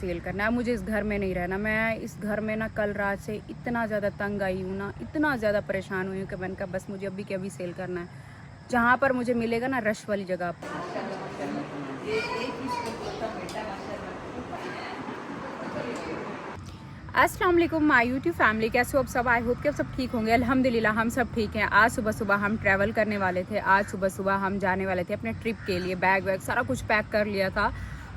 Cell करना है। मुझे इस घर में नहीं रहना। मैं इस घर में ना कल रात से इतना ज़्यादा तंग आई हूँ ना, इतना ज़्यादा परेशान हुई हूँ कि मैंने कहा बस मुझे अभी के अभी सेल करना है, जहाँ पर मुझे मिलेगा ना रश वाली जगह पर। अस्सलाम वालेकुम माय यूट्यूब फैमिली, कैसे हो आप सब? आई होप कि आप सब ठीक होंगे। अल्हम्दुलिल्लाह हम सब ठीक हैं। आज सुबह सुबह हम ट्रैवल करने वाले थे। आज सुबह सुबह हम जाने वाले थे अपने ट्रिप के लिए। बैग वैग सारा कुछ पैक कर लिया था।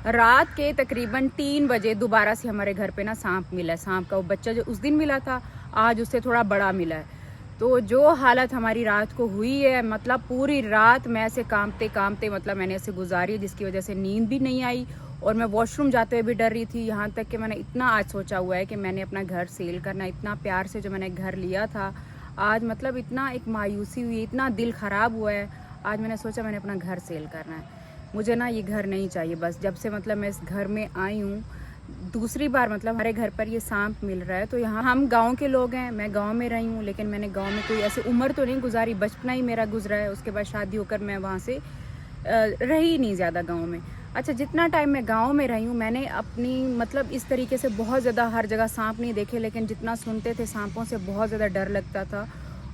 रात के तकरीबन 3 बजे दोबारा से हमारे घर पे ना सांप मिला है। सांप का वो बच्चा जो उस दिन मिला था, आज उससे थोड़ा बड़ा मिला है। तो जो हालत हमारी रात को हुई है, मतलब पूरी रात मैं ऐसे कांपते कांपते मतलब मैंने ऐसे गुजारी, जिसकी वजह से नींद भी नहीं आई और मैं वॉशरूम जाते हुए भी डर रही थी। यहाँ तक कि मैंने इतना आज सोचा हुआ है कि मैंने अपना घर सेल करना। इतना प्यार से जो मैंने घर लिया था, आज मतलब इतना एक मायूसी हुई, इतना दिल ख़राब हुआ है। आज मैंने सोचा मैंने अपना घर सेल करना है। मुझे ना ये घर नहीं चाहिए। बस जब से मतलब मैं इस घर में आई हूँ, दूसरी बार मतलब हमारे घर पर ये सांप मिल रहा है। तो यहाँ हम गांव के लोग हैं, मैं गांव में रही हूँ, लेकिन मैंने गांव में कोई ऐसी उम्र तो नहीं गुजारी। बचपना ही मेरा गुजरा है। उसके बाद शादी होकर मैं वहाँ से रही नहीं ज़्यादा गांव में। अच्छा, जितना टाइम मैं गांव में रही हूँ, मैंने अपनी मतलब इस तरीके से बहुत ज़्यादा हर जगह सांप नहीं देखे, लेकिन जितना सुनते थे सांपों से बहुत ज़्यादा डर लगता था।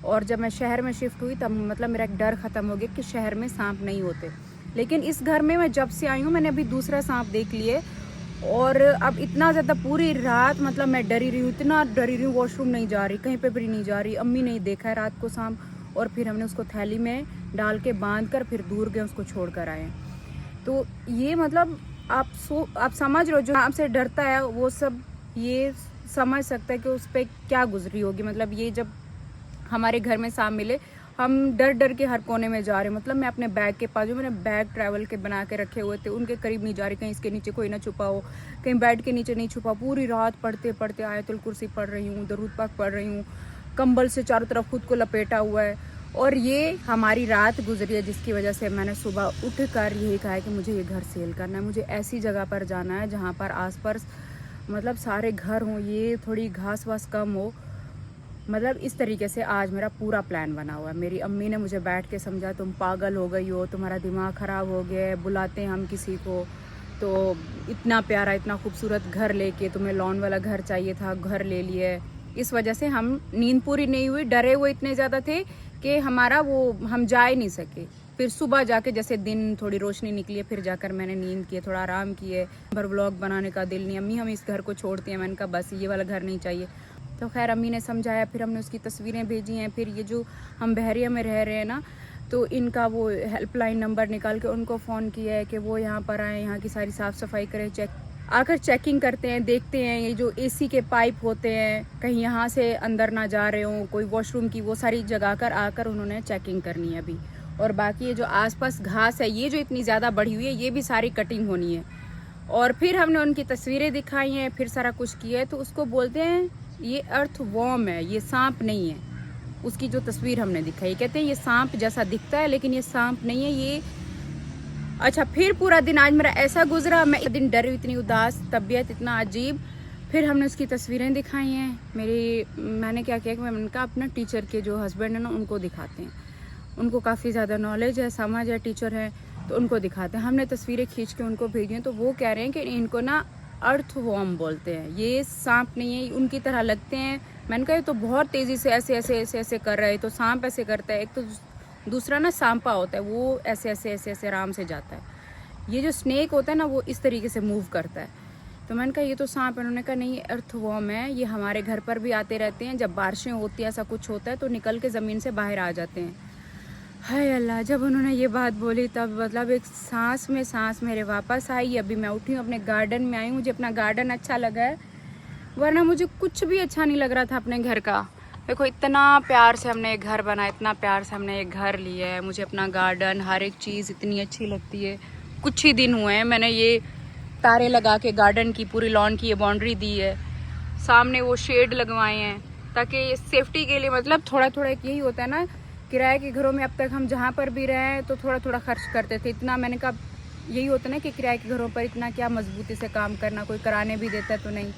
और जब मैं शहर में शिफ्ट हुई तब मतलब मेरा एक डर ख़त्म हो गया कि शहर में सांप नहीं होते। लेकिन इस घर में मैं जब से आई हूँ, मैंने अभी दूसरा सांप देख लिए। और अब इतना ज़्यादा पूरी रात मतलब मैं डरी रही हूँ, इतना डरी रही हूँ। वॉशरूम नहीं जा रही, कहीं पे भी नहीं जा रही। अम्मी नहीं देखा है रात को सांप, और फिर हमने उसको थैली में डाल के बांध कर फिर दूर गए, उसको छोड़ कर आए। तो ये मतलब आप समझ रहे हो, जो आपसे डरता है वो सब ये समझ सकता है कि उस पर क्या गुजरी होगी। मतलब ये जब हमारे घर में सांप मिले, हम डर डर के हर कोने में जा रहे हैं। मतलब मैं अपने बैग के पास, जो मैंने बैग ट्रैवल के बना के रखे हुए थे, उनके करीब नहीं जा रही, कहीं इसके नीचे कोई ना छुपा हो, कहीं बेड के नीचे नहीं छुपा। पूरी रात पढ़ते पढ़ते आयतुल कुर्सी पढ़ रही हूँ, दरूद पाक पढ़ रही हूँ, कंबल से चारों तरफ खुद को लपेटा हुआ है। और ये हमारी रात गुजरी है, जिसकी वजह से मैंने सुबह उठ कर यही कहा है कि मुझे ये घर सेल करना है। मुझे ऐसी जगह पर जाना है जहाँ पर आसपास मतलब सारे घर हों, ये थोड़ी घास वास कम हो। मतलब इस तरीके से आज मेरा पूरा प्लान बना हुआ है। मेरी अम्मी ने मुझे बैठ के समझा, तुम पागल हो गई हो, तुम्हारा दिमाग ख़राब हो गया है, बुलाते हैं हम किसी को तो इतना प्यारा इतना खूबसूरत घर लेके तुम्हें लॉन वाला घर चाहिए था, घर ले लिए। इस वजह से हम नींद पूरी नहीं हुई, डरे हुए इतने ज़्यादा थे कि हमारा वो हम जा ही नहीं सके। फिर सुबह जाके जैसे दिन थोड़ी रोशनी निकली है, फिर जाकर मैंने नींद की, थोड़ा आराम किए। पर व्लॉग बनाने का दिल नहीं। अम्मी हम इस घर को छोड़ते हैं। मैंने कहा बस ये वाला घर नहीं चाहिए। तो खैर अम्मी ने समझाया, फिर हमने उसकी तस्वीरें भेजी हैं। फिर ये जो हम बहरिया में रह रहे हैं ना, तो इनका वो हेल्पलाइन नंबर निकाल के उनको फ़ोन किया है कि वो यहाँ पर आएँ, यहाँ की सारी साफ़ सफाई करें, आकर चेकिंग करते हैं, देखते हैं ये जो एसी के पाइप होते हैं कहीं यहाँ से अंदर ना जा रहे हों, कोई वॉशरूम की, वो सारी जगह कर आकर उन्होंने चेकिंग करनी है अभी। और बाकी ये जो आसपास घास है, ये जो इतनी ज़्यादा बढ़ी हुई है, ये भी सारी कटिंग होनी है। और फिर हमने उनकी तस्वीरें दिखाई हैं, फिर सारा कुछ किया है। तो उसको बोलते हैं ये अर्थ वॉर्म है, ये सांप नहीं है। उसकी जो तस्वीर हमने दिखाई, कहते हैं ये सांप जैसा दिखता है लेकिन ये सांप नहीं है ये। अच्छा, फिर पूरा दिन आज मेरा ऐसा गुजरा, मैं एक दिन डरी, इतनी उदास तबीयत, इतना अजीब। फिर हमने उसकी तस्वीरें दिखाई हैं। मैंने क्या किया कि मैं उनका अपना टीचर के जो हस्बैंड है ना, उनको दिखाते हैं। उनको काफ़ी ज़्यादा नॉलेज है, समझ है, टीचर है, तो उनको दिखाते हैं। हमने तस्वीरें खींच के उनको भेजी हैं। तो वो कह रहे हैं कि इनको ना अर्थ वॉर्म बोलते हैं, ये सांप नहीं है, उनकी तरह लगते हैं। मैंने कहा ये तो बहुत तेज़ी से ऐसे ऐसे ऐसे ऐसे कर रहा है, तो सांप ऐसे करता है। एक तो दूसरा ना सांपा होता है, वो ऐसे ऐसे ऐसे ऐसे आराम से जाता है। ये जो स्नेक होता है ना, वो इस तरीके से मूव करता है। तो मैंने कहा ये तो सांप है। उन्होंने कहा नहीं, ये अर्थवॉर्म है, ये हमारे घर पर भी आते रहते हैं, जब बारिशें होती हैं ऐसा कुछ होता है तो निकल के ज़मीन से बाहर आ जाते हैं। हाय अल्लाह, जब उन्होंने ये बात बोली तब मतलब एक सांस में सांस मेरे वापस आई। अभी मैं उठी हूँ, अपने गार्डन में आई हूँ। मुझे अपना गार्डन अच्छा लगा है, वरना मुझे कुछ भी अच्छा नहीं लग रहा था अपने घर का। देखो इतना प्यार से हमने एक घर बनाया, इतना प्यार से हमने एक घर लिया है। मुझे अपना गार्डन, हर एक चीज़ इतनी अच्छी लगती है। कुछ ही दिन हुए हैं मैंने ये तारे लगा के गार्डन की, पूरी लॉन की ये बाउंड्री दी है। सामने वो शेड लगवाए हैं ताकि सेफ्टी के लिए, मतलब थोड़ा थोड़ा एक यही होता है ना, किराए के घरों में अब तक हम जहाँ पर भी रहे तो थोड़ा थोड़ा खर्च करते थे। इतना मैंने कहा यही होता है ना कि किराए के घरों पर इतना क्या मजबूती से काम करना, कोई कराने भी देता है तो नहीं।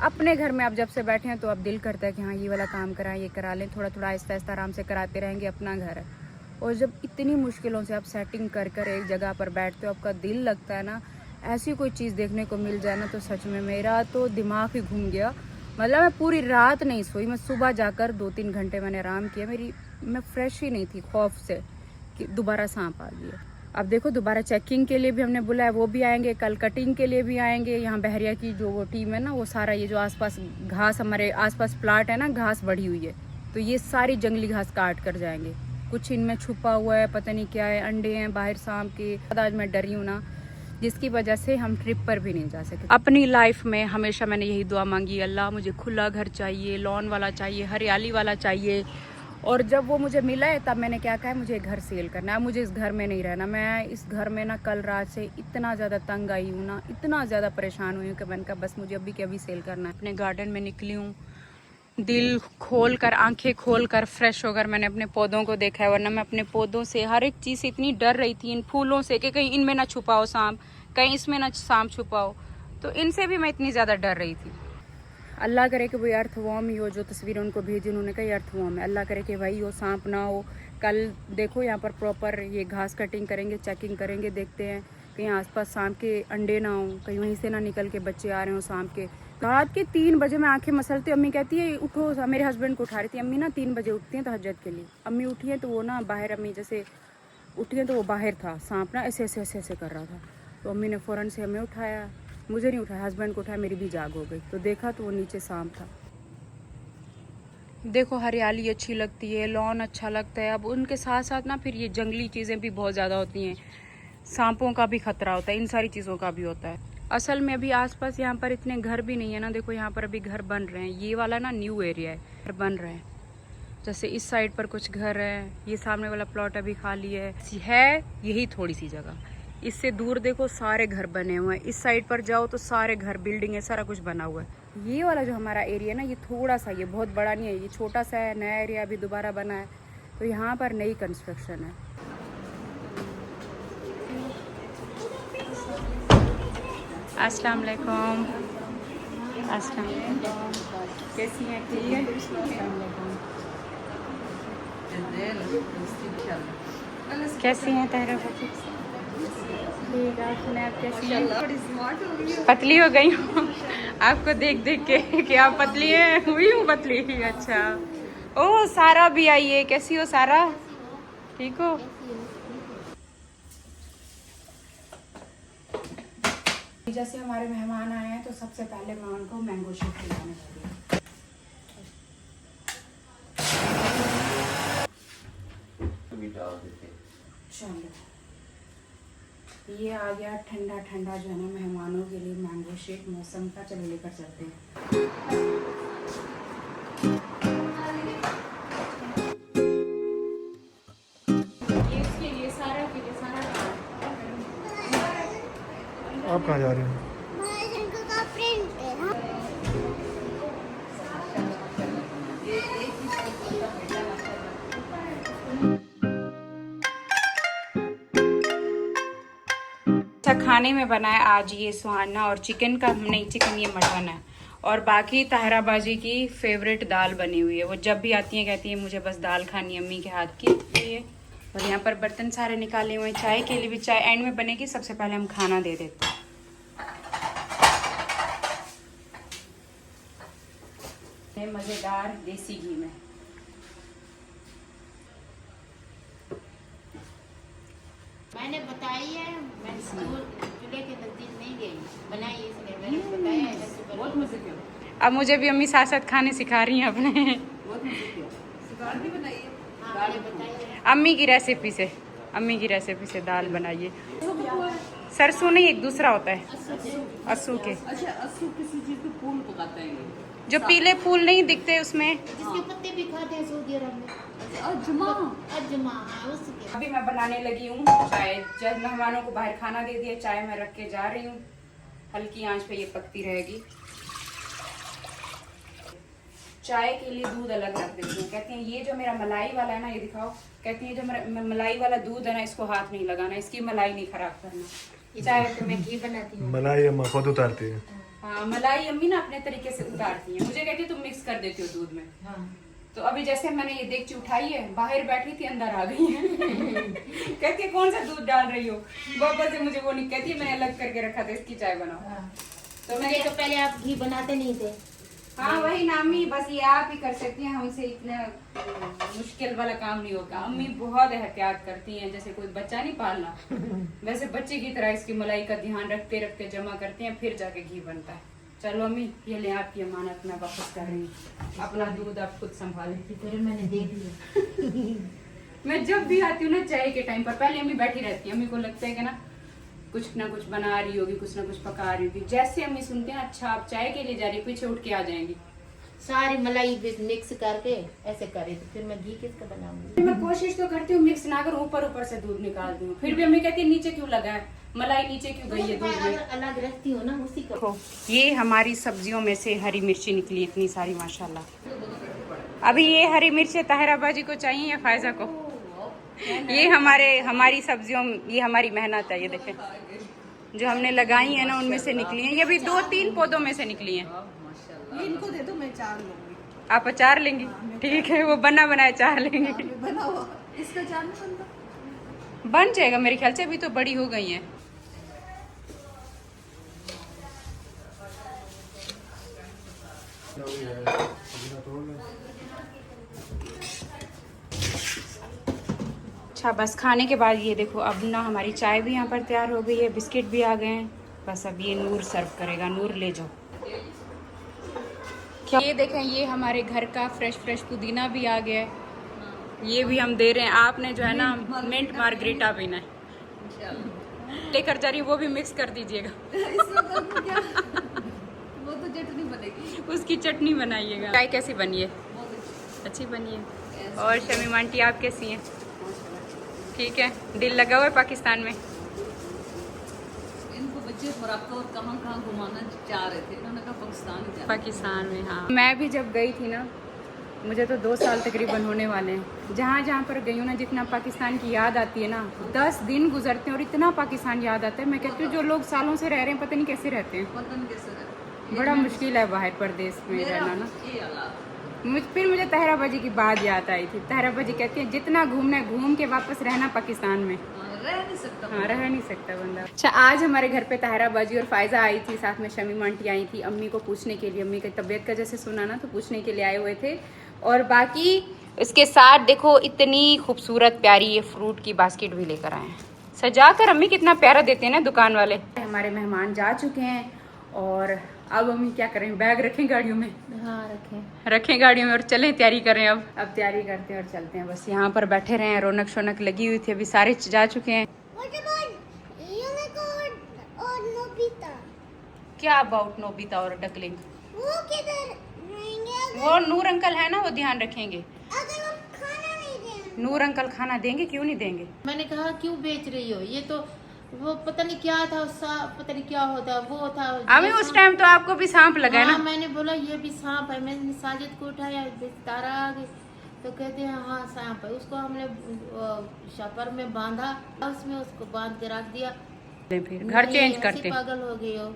अपने घर में आप जब से बैठे हैं तो अब दिल करता है कि हाँ ये वाला काम कराएं, ये करा लें, थोड़ा थोड़ा आहिस्ता आहिस्ता आराम से कराते रहेंगे, अपना घर है। और जब इतनी मुश्किलों से आप सेटिंग कर कर एक जगह पर बैठते हो, आपका दिल लगता है ना ऐसी कोई चीज़ देखने को मिल जाए ना तो सच में मेरा तो दिमाग ही घूम गया। मतलब मैं पूरी रात नहीं सोई, मैं सुबह जाकर 2-3 घंटे मैंने आराम किया। मैं फ्रेश ही नहीं थी खौफ से कि दोबारा सांप आ गया। अब देखो दोबारा चेकिंग के लिए भी हमने बुलाया, वो भी आएंगे, कल कटिंग के लिए भी आएंगे। यहाँ बहरिया की जो वो टीम है ना, वो सारा ये जो आसपास घास, हमारे आसपास प्लाट है ना, घास बढ़ी हुई है, तो ये सारी जंगली घास काट कर जाएंगे। कुछ इनमें छुपा हुआ है, पता नहीं क्या है, अंडे हैं बाहर सांप के। आज मैं डरी हूँ ना, जिसकी वजह से हम ट्रिप पर भी नहीं जा सके। अपनी लाइफ में हमेशा मैंने यही दुआ मांगी, अल्लाह मुझे खुला घर चाहिए, लॉन वाला चाहिए, हरियाली वाला चाहिए। और जब वो मुझे मिला है तब मैंने क्या कहा है, मुझे घर सेल करना है, मुझे इस घर में नहीं रहना। मैं इस घर में ना कल रात से इतना ज़्यादा तंग आई हूँ ना, इतना ज़्यादा परेशान हुई हूँ कि मैंने कहा बस मुझे अभी के अभी सेल करना है। अपने गार्डन में निकली हूँ, दिल खोल कर, आंखें खोल कर, फ्रेश होकर मैंने अपने पौधों को देखा है। वरना मैं अपने पौधों से हर एक चीज़ से इतनी डर रही थी, इन फूलों से, कि कहीं इनमें ना छुपा हो सांप, कहीं इसमें ना सांप छुपा हो, तो इनसे भी मैं इतनी ज़्यादा डर रही थी। अल्लाह करे कि वो अर्थवॉर्म ही हो, जो तस्वीर उनको भेजी उन्होंने कहा अर्थवॉर्म है। अल्लाह करे कि भाई वो सांप ना हो। कल देखो यहाँ पर प्रॉपर ये घास कटिंग करेंगे, चेकिंग करेंगे, देखते हैं कहीं आसपास सांप के अंडे ना हो, कहीं वहीं से ना निकल के बच्चे आ रहे हो सांप के। रात के 3 बजे मैं आंखें मसलती, अम्मी कहती है उठो, मेरे हस्बैंड को उठा रही थी। अम्मी ना 3 बजे उठती हैं तहज्जुद के लिए। अम्मी उठी हैं तो वो ना बाहर, अम्मी जैसे उठी हैं तो वो बाहर था सांप ना, ऐसे ऐसे ऐसे ऐसे कर रहा था। तो अम्मी ने फ़ौरन से हमें उठाया, मुझे नहीं उठाया, हस्बैंड को उठाया, मेरी भी जाग हो गई। तो देखा तो वो नीचे सांप था। देखो हरियाली अच्छी लगती है, लॉन अच्छा लगता है, अब उनके साथ साथ ना फिर ये जंगली चीज़ें भी बहुत ज़्यादा होती हैं, सांपों का भी खतरा होता है, इन सारी चीज़ों का भी होता है। असल में अभी आसपास यहाँ पर इतने घर भी नहीं है ना, देखो यहाँ पर अभी घर बन रहे हैं। ये वाला ना न्यू एरिया है, घर बन रहे हैं। जैसे इस साइड पर कुछ घर है, ये सामने वाला प्लॉट अभी खाली है यही थोड़ी सी जगह। इससे दूर देखो सारे घर बने हुए हैं, इस साइड पर जाओ तो सारे घर, बिल्डिंग है, सारा कुछ बना हुआ है। ये वाला जो हमारा एरिया ना, ये थोड़ा सा, ये बहुत बड़ा नहीं है, ये छोटा सा है, नया एरिया अभी दोबारा बना है, तो यहाँ पर नई कंस्ट्रक्शन है। अस्सलाम वालेकुम। अस्सलाम वालेकुम, कैसी हैं? ठीक है। कैसी हैं तहरा? ठीक है, आप सुनाएं, आप कैसी हैं? पतली हो गई हूँ आपको देख देख के कि आप पतली हैं, हुई हूँ पतली। अच्छा, ओह सारा भी आई है, कैसी हो सारा? ठीक हो? जैसे हमारे मेहमान आए हैं तो सबसे पहले मैं उनको मैंगो शेक खिलाने वाली हूँ। चलो, ये आ गया ठंडा ठंडा जो है ना मेहमानों के लिए मैंगो शेक मौसम का। चलो लेकर चलते हैं। ये इसके लिए सारा के लिए सारा। आप कहाँ जा रहे हैं? अच्छा, खाने में बनाया आज ये सुहाना और चिकन का, नहीं चिकन, ये मटन है। और बाकी ताहरा बाजी की फेवरेट दाल बनी हुई है, वो जब भी आती है कहती है मुझे बस दाल खानी है अम्मी के हाथ की। ये और यहाँ पर बर्तन सारे निकाले हुए हैं, चाय के लिए भी चाय एंड में बनेगी, सबसे पहले हम खाना दे देते हैं। मज़ेदार देसी घी में मैंने बताई है, मैं चूल्हे के नजदीक नहीं गई, बनाई इसलिए मैंने बताया है। बहुत मजे किया। अब मुझे भी अम्मी साथ साथ खाने सिखा रही हैं अपने। बहुत मजे किया। दाल भी बनाइए। हाँ, मैंने बताई है। अम्मी की रेसिपी से, अम्मी की रेसिपी से दाल बनाइए। सरसों नहीं, एक दूसरा होता है अस्सू के। अच्छा, अस्सू किसी चीज के फूल पकाते हैं, जो पीले फूल नहीं दिखते उसमें, जिसके पत्ते भी खाते हैं सऊदी अरब में। अजमा। अजमा, हाँ उसके। अभी मैं बनाने लगी हूँ चाय। जब मेहमानों को बाहर खाना दे दिया, चाय मैं रख के जा रही हूँ, हल्की आंच पे ये पकती रहेगी। चाय के लिए दूध अलग रख देती हूँ। कहती हैं ये जो मेरा मलाई वाला है ना, ये दिखाओ, कहती हैं जो मेरा मलाई वाला दूध है ना, इसको हाथ नहीं लगाना, इसकी मलाई नहीं खराब करना। चाय तो मैं घी बनाती हूँ। मलाई अम्मा खुद उतारती है। हाँ, मलाई अम्मी ना अपने तरीके से उतारती हैं, मुझे कहती है तुम मिक्स कर देती हो दूध में। हाँ, तो अभी जैसे मैंने ये देगची उठाई है, बाहर बैठी थी अंदर आ गई है। कहती है कौन सा दूध डाल रही हो, वापस से मुझे वो नहीं कहती है, मैंने अलग करके रखा था, इसकी चाय बनाओ। तो मुझे तो पहले आप घी बनाते नहीं थे। हाँ वही ना अम्मी, बस ये आप ही कर सकती हैं, हमसे इतना मुश्किल वाला काम नहीं होगा। अम्मी बहुत एहतियात करती हैं, जैसे कोई बच्चा नहीं पालना वैसे बच्चे की तरह इसकी मलाई का ध्यान रखते रखते जमा करते हैं, फिर जाके घी बनता है। चलो अम्मी ये ले आपकी अमानत मैं वापस कर रही हूँ, अपना दूध आप खुद संभालें। फिर मैंने देख लिया। मैं जब भी आती हूँ ना चाय के टाइम पर, पहले अम्मी बैठी रहती है, अम्मी को लगता है कि ना कुछ बना रही होगी, कुछ ना कुछ पका रही होगी। जैसे अम्मी सुनते हैं अच्छा आप चाय के लिए जा रही, पीछे उठ के आ जाएंगी। सारी मलाई मिक्स करके ऐसे करे तो फिर मैं घी किसका बनाऊंगी। मैं कोशिश तो करती हूँ मिक्स ना कर, ऊपर से दूध निकाल दूँ, फिर भी अम्मी कहती है नीचे क्यों लगा है, मलाई नीचे क्यों गई है दूध में। अलग रखती हूँ ना उसी को। ये हमारी सब्जियों में से हरी मिर्ची निकली इतनी सारी माशाल्लाह। अभी ये हरी मिर्ची ताहिरा बाजी को चाहिए या फायजा को? ये हमारी सब्जियों, ये हमारी मेहनत है। ये देखें जो हमने लगाई है ना उनमें से निकली हैं, ये भी 2-3 पौधों में से निकली हैं। ये इनको दे दो, मैं 4 लूंगी। आप अचार लेंगी? ठीक है, वो बना बनाया अचार लेंगे। बना हुआ इसका अचार नहीं बनता? बन जाएगा मेरे ख्याल से, अभी तो बड़ी हो गई हैं। अच्छा बस खाने के बाद ये देखो अब ना हमारी चाय भी यहाँ पर तैयार हो गई है, बिस्किट भी आ गए हैं। बस अब ये नूर सर्व करेगा। नूर ले जाओ। क्या ये देखें, ये हमारे घर का फ्रेश पुदीना भी आ गया है, ये भी हम दे रहे हैं। आपने जो है ना मिंट मार्गरीटा पीना है, लेकर जा रही है, वो भी मिक्स कर दीजिएगा। वो तो चटनी बनेगी, उसकी चटनी बनाइएगा। चाय कैसी बनी है? अच्छी बनी है। और शमीम आंटी आप कैसी हैं? ठीक है। दिल लगा हुआ है पाकिस्तान में? इनको बच्चे मोरक्को और कहाँ घुमाना चाह रहे थे, इन्होंने कहा पाकिस्तान ही जाना। पाकिस्तान में, हाँ। मैं भी जब गई थी ना, मुझे तो 2 साल तकरीबन होने वाले हैं। जहाँ पर गई हूँ ना, जितना पाकिस्तान की याद आती है ना, 10 दिन गुजरते हैं और इतना पाकिस्तान याद आता है। मैं कहती हूँ जो लोग सालों से रह रहे हैं पता नहीं कैसे रहते हैं। पता नहीं कैसे रहते। बड़ा मुश्किल है बाहर प्रदेश में रहना ना। ये अल्लाह। फिर मुझे ताहिरा बाजी की बात याद आई थी। ताहिरा बाजी कहती है जितना घूमना है घूम के वापस रहना पाकिस्तान में। रह नहीं सकता। हाँ, रह नहीं सकता बंदा। अच्छा आज हमारे घर पे ताहिरा बाजी और फायजा आई थी, साथ में शमीम आंटी आई थी अम्मी को पूछने के लिए। अम्मी की तबीयत का जैसे सुना ना तो पूछने के लिए आए हुए थे। और बाकी इसके साथ देखो इतनी खूबसूरत प्यारी ये फ्रूट की बास्केट भी लेकर आए हैं, सजा कर। अम्मी कितना प्यारा देते हैं ना दुकान वाले। हमारे मेहमान जा चुके हैं और अब अम्मी क्या करें, बैग रखें गाड़ियों में? हाँ रखें गाड़ियों में और चलें, तैयारी करें। अब तैयारी करते हैं और चलते हैं। बस यहाँ पर बैठे रहे हैं, रौनक शौनक लगी हुई थी, अभी सारे जा चुके हैं। क्या अबाउट नोबिता और डकलिंग? वो किधर रहेंगे? वो नूर अंकल है ना, वो ध्यान रखेंगे। अगर वो खाना नहीं देंगे? नूर अंकल खाना देंगे, क्यों नहीं देंगे? मैंने कहा क्यों बेच रही हो, ये तो वो पता नहीं क्या था, पता नहीं क्या होता वो था। अभी उस टाइम तो आपको भी सांप लगा है ना? मैंने बोला ये भी सांप है। मैंने साजिद को उठाया, तारा आ गई तो कहते हैं हाँ सांप है। उसको हमने शपर में बांधा, उसमें उसको बांध के रख दिया। फिर घर चेंज करते, पागल हो गई हो।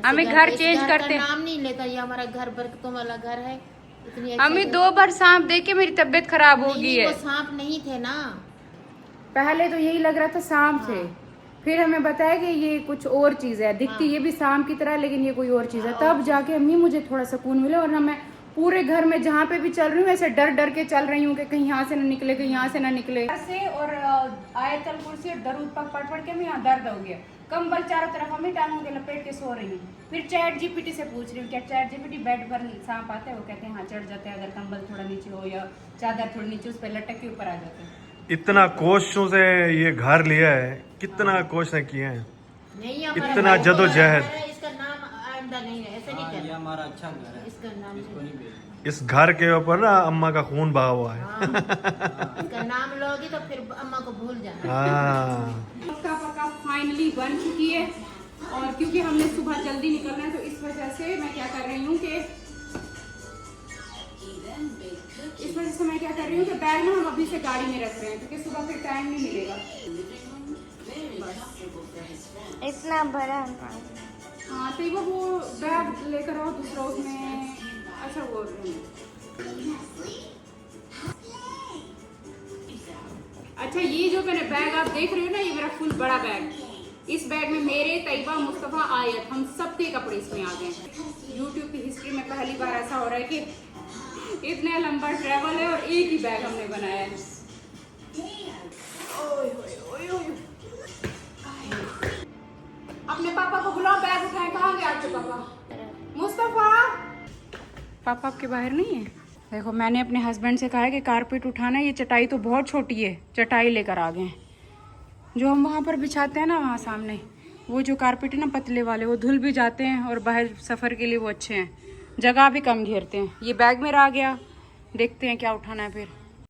हमें घर चेंज करते। नाम नहीं लेता, ये हमारा घर बरकतों वाला घर है। इतनी हमें 2 बार सांप देख के मेरी तबीयत खराब हो गई है। वो सांप नहीं थे ना, पहले तो यही लग रहा था सांप थे, फिर हमें बताया कि ये कुछ और चीज है, दिखती ये भी सांप की तरह लेकिन ये कोई और चीज है। तब जाके अम्मी मुझे थोड़ा सुकून मिला। और मैं पूरे घर में जहाँ पे भी चल रही हूँ ऐसे डर के चल रही हूँ कि कहीं यहाँ से ना निकले, कहीं यहाँ से ना निकले से। और आयतल कुर्सी और दरूद पढ़ पढ़ के मैं यहाँ दर्द हो गया। कंबल चारों तरफ हमें टांगों के लपेट के सो रही हूँ। फिर चैट जीपीटी से पूछ रही हूँ क्या चैट जीपीटी बेड पर सांप आते हैं? वो कहते हैं हाँ चढ़ जाते हैं, अगर कंबल थोड़ा नीचे हो या चादर थोड़ी नीचे, उस पर लटक के ऊपर आ जाते हैं। इतना कोशिशों से ये घर लिया है, कितना कोशिशें किए हैं, नहीं इतना जदोजहद। इसका नाम आइंदा नहीं है, ऐसे नहीं ये करना। हमारा अच्छा घर है, इसका नाम इसको नहीं बेचना। इस घर के ऊपर ना अम्मा का खून बहा हुआ है। इसका नाम लोगी तो फिर अम्मा को भूल जाना। हाँ, पक्का फाइनली बन चुकी है। और क्योंकि हमने सुबह जल्दी निकलना है तो इस वजह से मैं क्या कर रही हूँ कि बैग ना हम अभी से गाड़ी में रख रहे हैं क्योंकि सुबह फिर टाइम नहीं मिलेगा। इतना बड़ा हाँ तो वो बैग लेकर आओ दूसरा उसमें। अच्छा वो अच्छा ये जो मैंने बैग आप देख रहे हो ना, ये मेरा फुल बड़ा बैग। इस बैग में मेरे, तैयबा, मुस्तफ़ा, आयत, हम सबके कपड़े इसमें आ गए। यूट्यूब की हिस्ट्री में पहली बार ऐसा हो रहा है कि इतने लंबा ट्रैवल है और एक ही बैग हमने बनाया है। अपने पापा को बुलाओ, बैग उठाए। कहाँ गए आपके पापा? मुस्तफ़ा, पापा आपके बाहर नहीं है? देखो मैंने अपने हस्बैंड से कहा है कि कारपेट उठाना है, ये चटाई तो बहुत छोटी है, चटाई लेकर आ गए हैं। जो हम वहाँ पर बिछाते हैं ना, वहाँ सामने वो जो कारपेट है ना पतले वाले, वो धुल भी जाते हैं और बाहर सफ़र के लिए वो अच्छे हैं, जगह भी कम घेरते हैं। ये बैग मेरा आ गया, देखते हैं क्या उठाना है फिर।